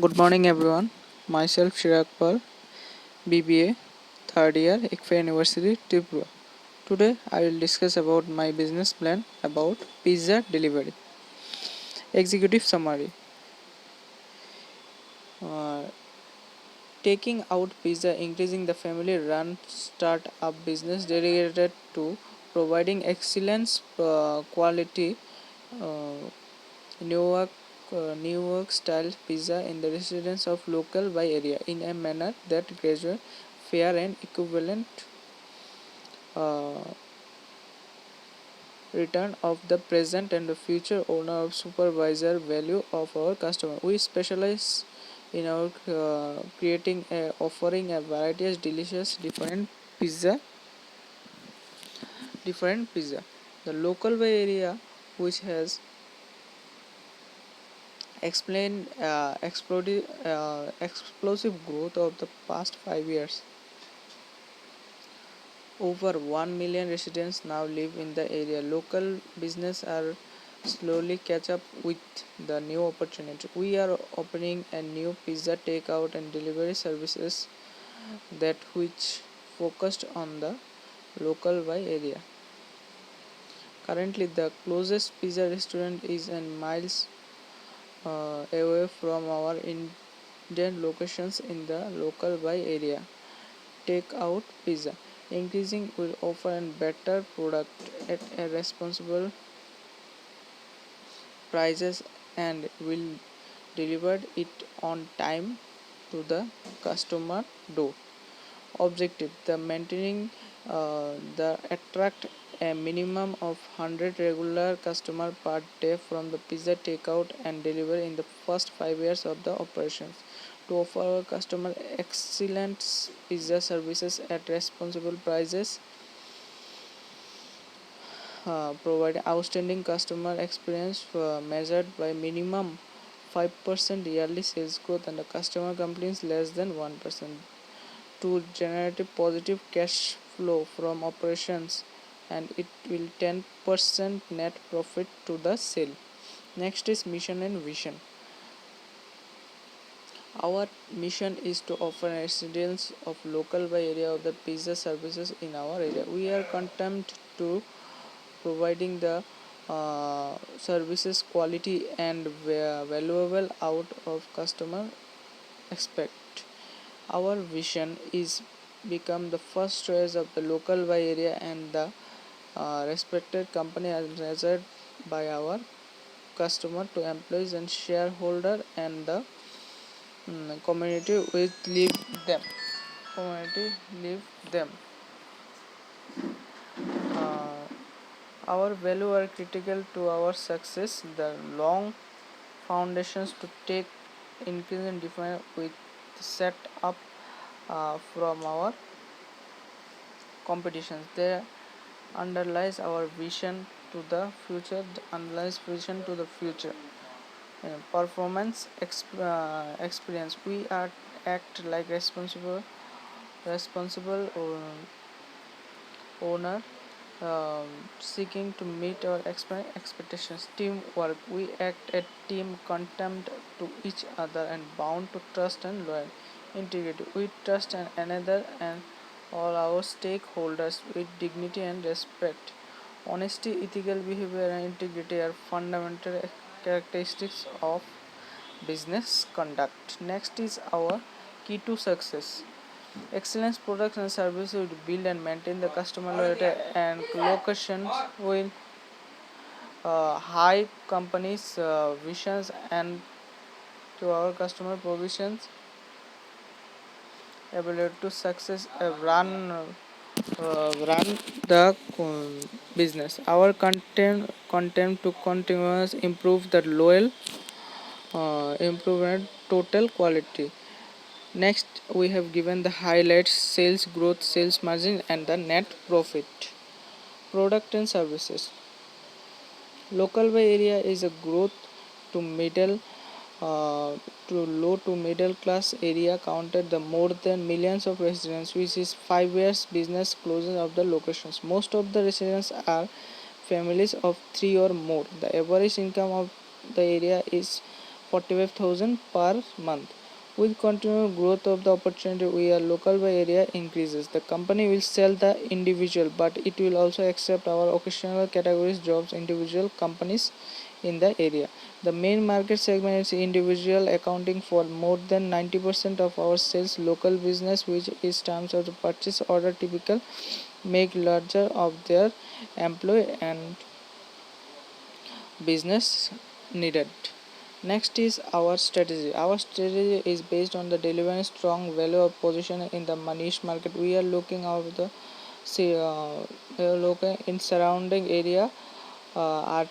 Good morning, everyone. Myself Shirakpal, BBA, third year, ICFA University, Tripura. Today, I will discuss about my business plan about pizza delivery. Executive summary: uh, Taking out pizza, increasing the family-run start-up business dedicated to providing excellence quality uh, Newark Newark style pizza in the residence of local by area in a manner that gradual, fair and equivalent uh, return of the present and the future owner of supervisor value of our customer. We specialize in our creating a offering a variety of delicious different pizza. The local by area which has explosive growth of the past 5 years. Over 1 million residents now live in the area. Local business are slowly catch up with the new opportunity. We are opening a new pizza takeout and delivery services that which focused on the local by area. Currently, the closest pizza restaurant is in miles away from our Indian locations in the local by area. Takeout pizza. Increasing will offer a better product at a responsible prices and will deliver it on time to the customer door. Objective: the maintaining the attract a minimum of 100 regular customer per day from the pizza takeout and delivery in the first 5 years of the operations. To offer our customer excellent pizza services at responsible prices, provide outstanding customer experience measured by minimum 5% yearly sales growth and the customer complaints less than 1%, to generate a positive cash flow from operations, and it will 10% net profit to the sale. Next is mission and vision. Our mission is to offer residents of local by area of the pizza services in our area. We are content to providing the services quality and valuable out of customer expect. Our vision is become the first choice of the local by area and the respected company as measured by our customer to employees and shareholder and the community with live them. uh, our value are critical to our success. The long foundations to take increase and define with set up from our competitions. They underlies our vision to the future. Underlies vision to the future. Performance experience. We are act like responsible owner, seeking to meet our expectations. Teamwork. We act a team contempt to each other and bound to trust and loyal. Integrity. We trust another and all our stakeholders with dignity and respect. Honesty, ethical behavior, and integrity are fundamental characteristics of business conduct. Next is our key to success. Excellence products and services will build and maintain the customer loyalty and locations will high companies visions and to our customer provisions ability to success run the business. Our content to continuous improve the loyal improvement total quality. Next, we have given the highlights: sales growth, sales margin, and the net profit. Product and services. Local by area is a growth to middle to low to middle class area counted the more than millions of residents, which is 5 years business closure of the locations. Most of the residents are families of three or more. The average income of the area is 45,000 per month. With continued growth of the opportunity, we are local by area increases. The company will sell the individual, but it will also accept our occasional categories jobs individual companies in the area. The main market segment is individual, accounting for more than 90% of our sales. Local business, which is terms of the purchase order, typical make larger of their employee and business needed. Next is our strategy. Our strategy is based on the delivering strong value of position in the niche market. We are looking out the see, we are looking in surrounding area are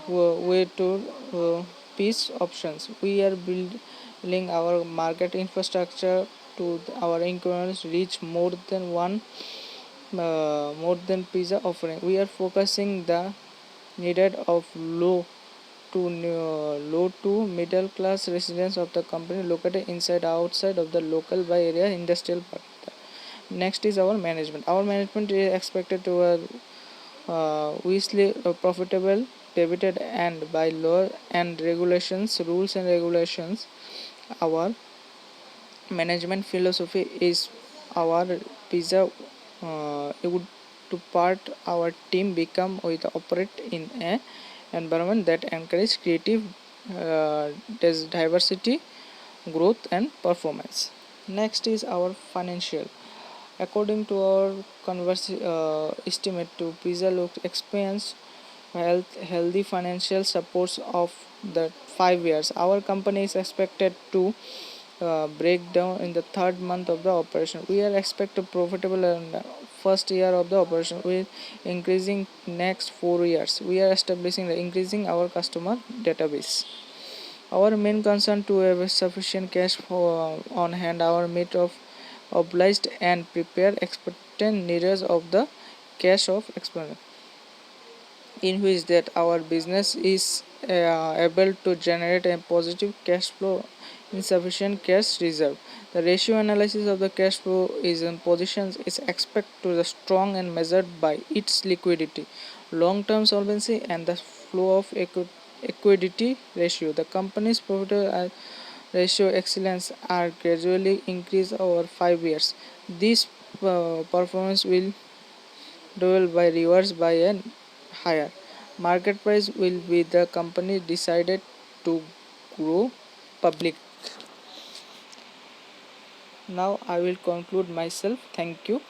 way to piece options. We are building our market infrastructure to our inquiries reach more than pizza offering. We are focusing the needed of low to middle class residents of the company located inside outside of the local by area industrial park. Next is our management. Our management is expected to vastly profitable, debited and by law and regulations, rules and regulations. Our management philosophy is our pizza would to part our team become with operate in a environment that encourage creative diversity, growth and performance. Next is our financial. According to our estimate to pizza look experience healthy financial supports of the 5 years. Our company is expected to break down in the third month of the operation. We are expected profitable in the first year of the operation with increasing next 4 years. We are establishing the increasing our customer database. Our main concern to have sufficient cash on hand. Our meet of obliged and prepare expectant needs of the cash of expense, in which that our business is able to generate a positive cash flow in sufficient cash reserve. The ratio analysis of the cash flow is in positions is expected to the strong and measured by its liquidity, long-term solvency and the flow of equity ratio. The company's profit ratio excellence are gradually increased over 5 years. This performance will double by reverse by a higher market price will be the company decided to grow public. Now I will conclude myself. Thank you.